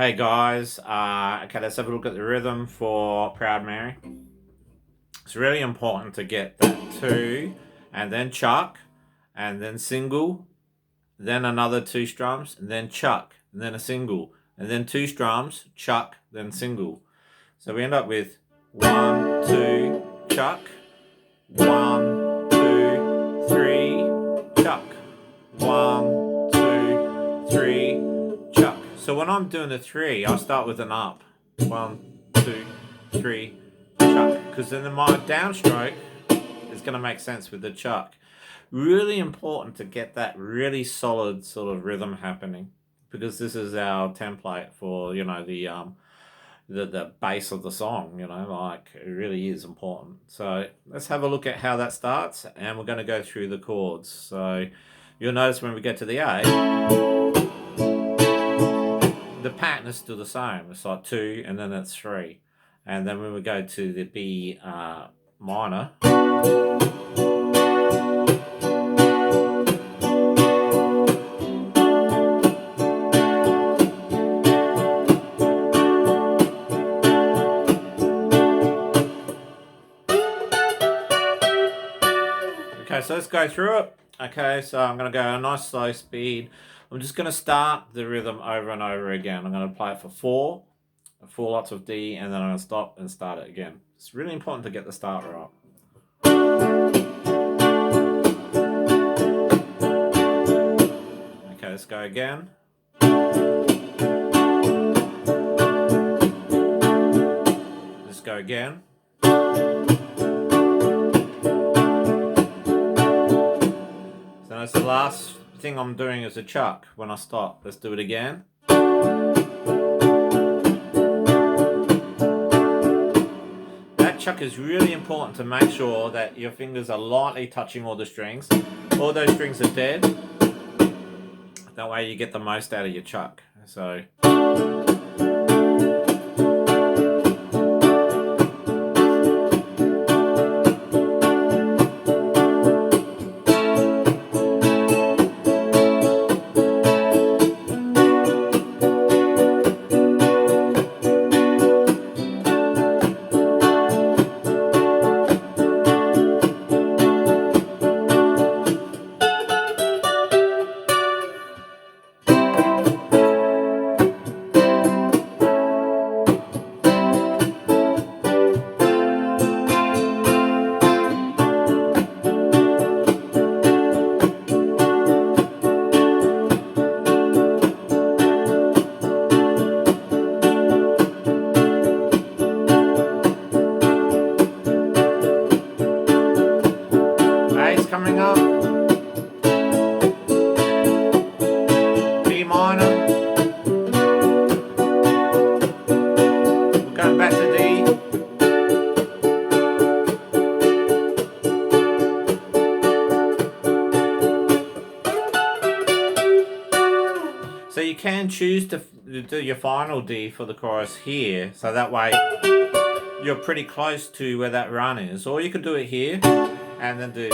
Hey guys, okay, let's have a look at the rhythm for Proud Mary. It's really important to get that two, and then chuck, and then single, then another two strums, and then chuck, and then a single, and then two strums, chuck, then single. So we end up with 1, 2, chuck, 1, 2, 3, chuck, 1, 2, 3, chuck. So when I'm doing the three, I start with an up. 1, 2, 3, chuck. Because then my downstroke is going to make sense with the chuck. Really important to get that really solid sort of rhythm happening, because this is our template for the base of the song. Like, it really is important. So let's have a look at how that starts, and we're going to go through the chords. So you'll notice when we get to the A, the pattern is still the same. It's like 2 and then it's 3. And then when we go to the B minor, okay, so let's go through it. Okay, so I'm going to go a nice slow speed. I'm just going to start the rhythm over and over again. I'm going to play it for 4 lots of D, and then I'm going to stop and start it again. It's really important to get the start right. Okay, let's go again. Let's go again. So that's the last thing I'm doing is a chuck when I stop. Let's do it again. That chuck is really important to make sure that your fingers are lightly touching all the strings. All those strings are dead. That way you get the most out of your chuck. So A's coming up. B minor. We're going back to D. So you can choose to do your final D for the chorus here, so that way you're pretty close to where that run is. Or you could do it here and then do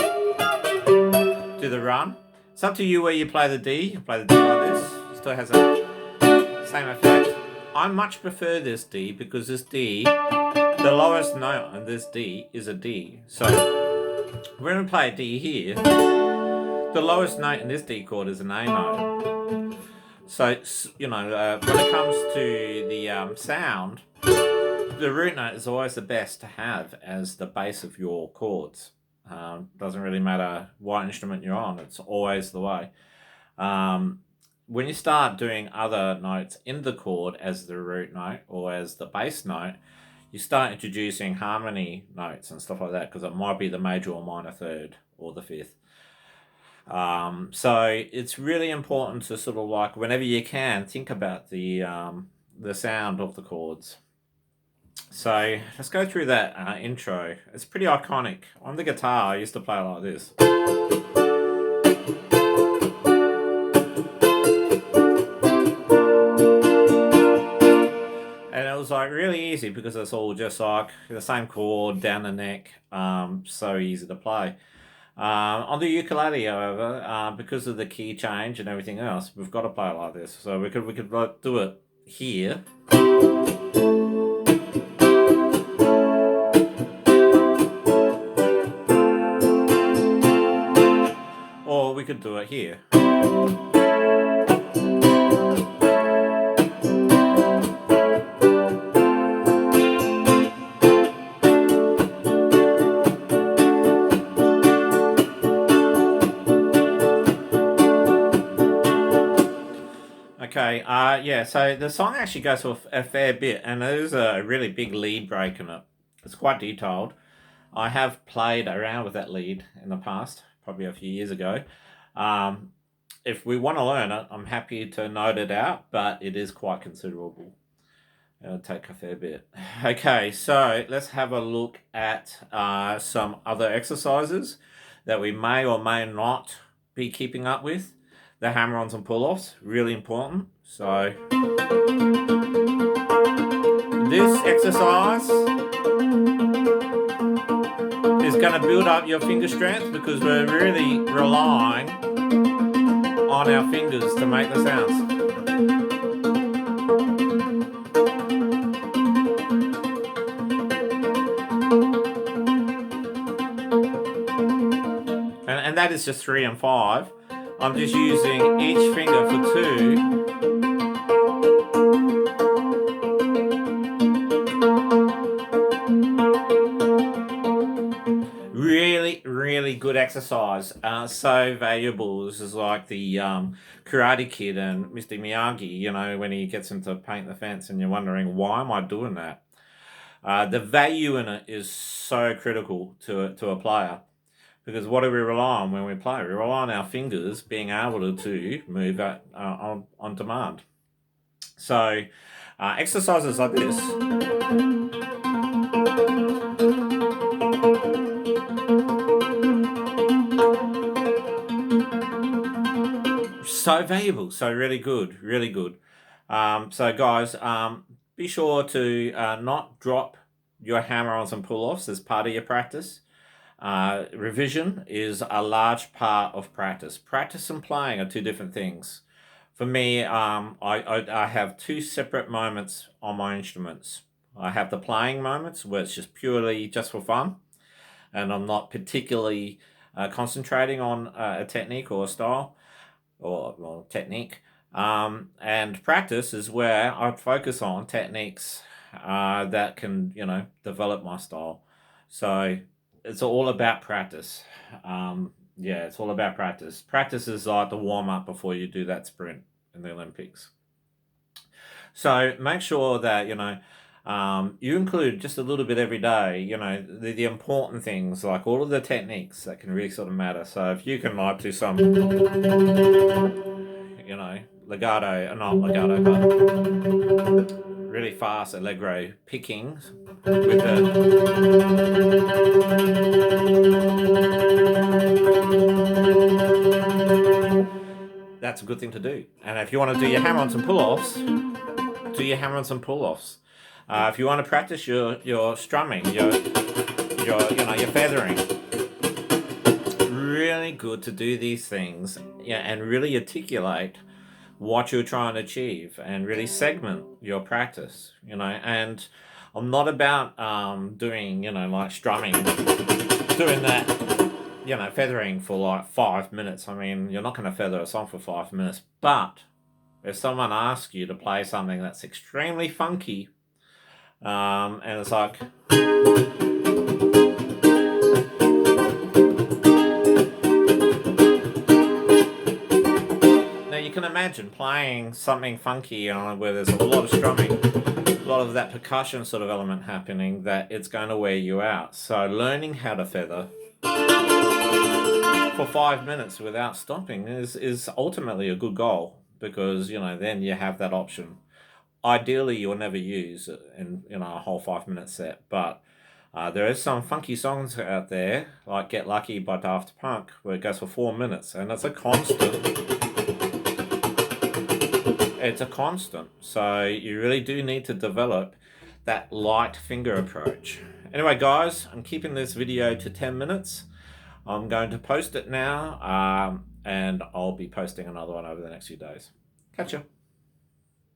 the run. It's up to you where you play the D. You play the D like this. It still has that same effect. I much prefer this D because this D, the lowest note on this D is a D. So when we play a D here, the lowest note in this D chord is an A note. So, when it comes to the sound, the root note is always the best to have as the base of your chords. Doesn't really matter what instrument you're on, it's always the way. When you start doing other notes in the chord as the root note or as the bass note, you start introducing harmony notes and stuff like that, because it might be the major or minor third or the fifth. So it's really important to sort of, like, whenever you can, think about the sound of the chords. So let's go through that intro. It's pretty iconic. On the guitar, I used to play it like this. And it was like really easy because it's all just like the same chord down the neck. So easy to play. On the ukulele, however, because of the key change and everything else, we've got to play it like this. So we could do it here. Or we could do it here. Okay, yeah, so the song actually goes for a fair bit, and there's a really big lead break in it. It's quite detailed. I have played around with that lead in the past, probably a few years ago. If we want to learn it, I'm happy to note it out, but it is quite considerable. It'll take a fair bit. Okay, so let's have a look at some other exercises that we may or may not be keeping up with. The hammer-ons and pull-offs, really important. So this exercise is going to build up your finger strength because we're really relying on our fingers to make the sounds. And that is just 3 and 5. I'm just using each finger for 2. Really good exercise. So valuable. This is like the Karate Kid and Mr. Miyagi, you know, when he gets him to paint the fence and you're wondering, why am I doing that? The value in it is so critical to a player. Because what do we rely on when we play? We rely on our fingers being able to move on demand. So exercises like this so valuable, so really good. So guys, be sure to not drop your hammer-ons and pull-offs as part of your practice. Revision is a large part of practice. Practice and playing are two different things. For me, I have 2 separate moments on my instruments. I have the playing moments where it's just purely just for fun, and I'm not particularly concentrating on a technique or a style or technique. And practice is where I focus on techniques that can, you know, develop my style. So it's all about practice. Yeah, it's all about practice. Practice is like the warm-up before you do that sprint in the Olympics. So make sure that, you know, you include just a little bit every day, you know, the important things, like all of the techniques that can really sort of matter. So if you can like do some, you know, legato, not legato, but really fast allegro picking with that's a good thing to do. And if you want to do your hammer-ons and pull-offs, do your hammer-ons and pull-offs. If you want to practice your strumming, your feathering, really good to do these things, yeah, and really articulate what you're trying to achieve and really segment your practice, you know. And I'm not about doing, you know, like strumming, doing that, you know, feathering for like 5 minutes. I mean, you're not going to feather a song for 5 minutes, but if someone asks you to play something that's extremely funky, and it's like, now you can imagine playing something funky where there's a lot of strumming, a lot of that percussion sort of element happening, that it's going to wear you out. So learning how to feather for 5 minutes without stopping is ultimately a good goal, because, you know, then you have that option. Ideally, you'll never use it in, you know, a whole 5 minute set, but there is some funky songs out there, like Get Lucky by Daft Punk, where it goes for 4 minutes, and it's a constant. It's a constant. So you really do need to develop that light finger approach. Anyway, guys, I'm keeping this video to 10 minutes. I'm going to post it now, and I'll be posting another one over the next few days. Catch ya.